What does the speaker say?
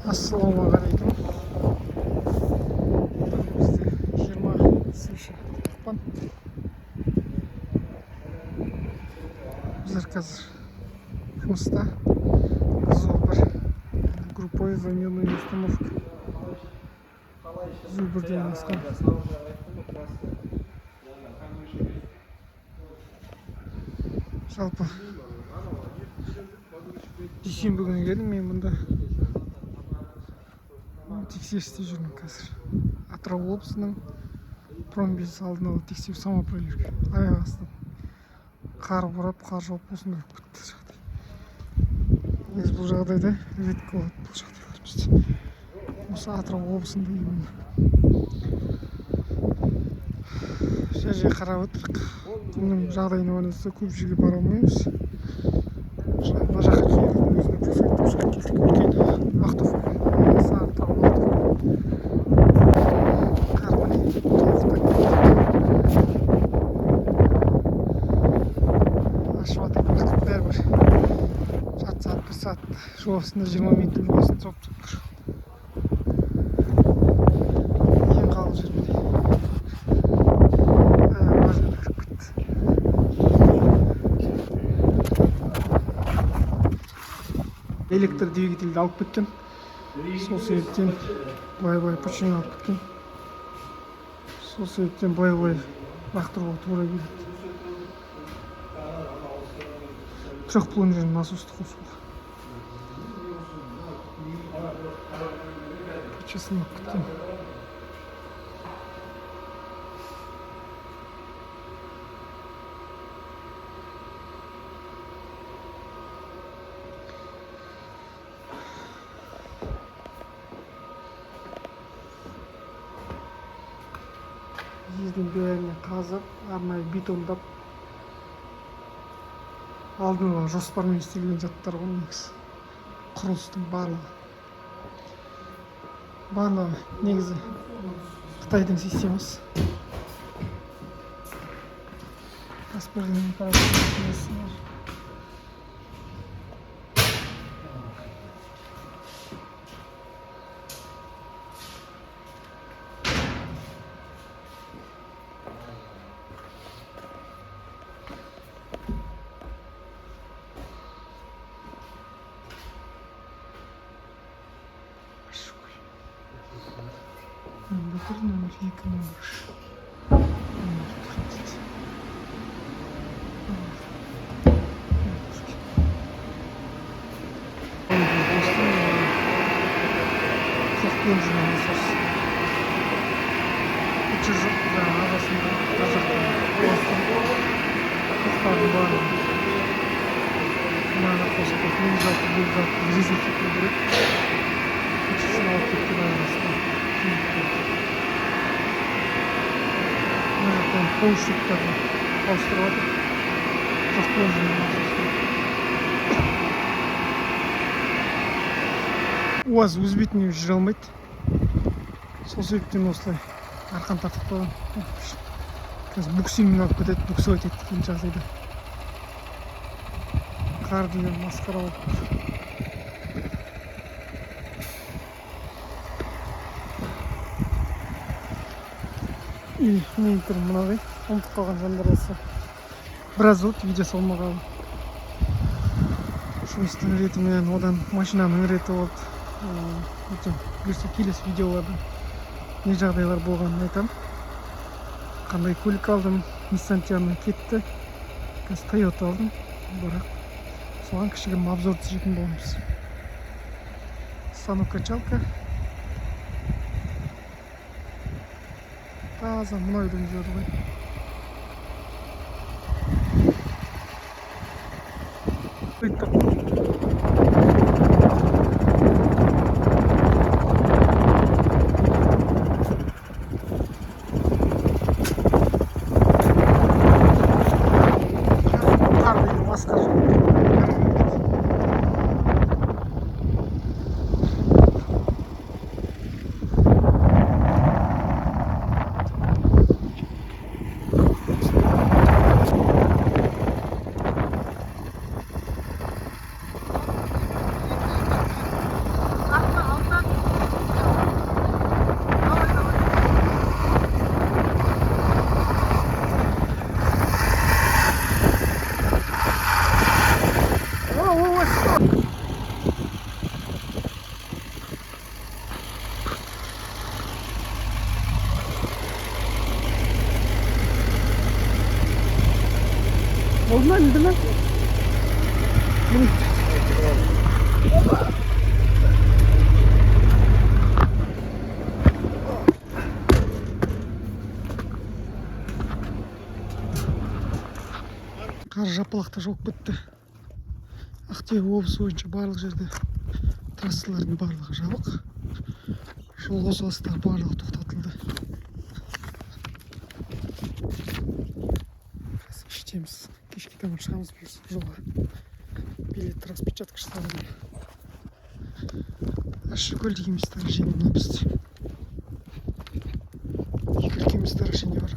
Ассалаумағалейкум. Бізде 20-сыншы ақпан. Біздер қазір жұмыста бір групповой заменной установка. Зубырден асқан. Жалпы дүйсенбі күні келдім мен мұнда. Тексерісте жүрмін қазір. Атырау облысының промбез алдын ала тексеру самопроверка. Аяқ астынан қар борап, қар жауып осындай болып кетті жағдай. Негізі бұл жағдайда редко болады бұл жағдайлар бізде. Осы Атырау облысында именно. Жер қарап отырық. Бұның жағдайына байланысты көп жерге бара алмаймыз. Мына жаққа келдім, өзіне префектор жаққа келдік. Үлкен автофон. Жол астында 20 минуттың жоласын тұрып тұр. Ең қалың жер міне. Аяғыма кіріп кетті. Электр двигательді алып кеткен. Сол себептен былай починка алып кеткен. Сол себептен былай лақтыруға тура келеді. Трехплунжерный насосты қосуға. Честно, кто? Жердің бәріне қазып, арнайы бетондап, алдын ала жоспармен істелген заттар ғой негізі. Құрылыстың барлығы негізі Қытайдың системасы. Каспердің аппараты. Номер 2, номер 3. Трехплунжерный насос. Утяжок арасында тоқтардың барлығы. Мынаны қосып, бұл зат резервтік керек. Утяжын алып кеткен арасында. Полшуттарды ауыстырып жатыр. Трехплунжерный насос. УАЗ өз бетіне жүре алмайды. Сол себептен осылай арқан тартып қойған. Қазір буксирмен алып кетеді, буксовать еткен жағдайда. Қар деген масқара болып. И мен тұрмын мынандай. Ұмытып қалған жандар болса. Біраз болды видео салмағалы. Жұмыстың ретімен, одан машинаның реті болды. Бұйырса келесі видеоларда не жағдайлар болғанын айтамын. Қандай көлік алдым, Nissan Tiana кетті. Қазір Toyota алдым. Бірақ соған кішігірім обзор түсіретін боламыз. Станок-качалка. Таза мұнайдың жері ғой. жапалақта жауып кетті. Ақтөбе облысы бойынша барлық жерде трассалардың барлығы жабық. Жол қозғалыстары барлығы тоқтатылды. Қазір ішеміз. Кешке таман шығамыз біз жолға. Билет распечаткаштардан. Ащыкөл деген месттағы жеңіл бізде. Екі үлкен месттағы жеңіл бар.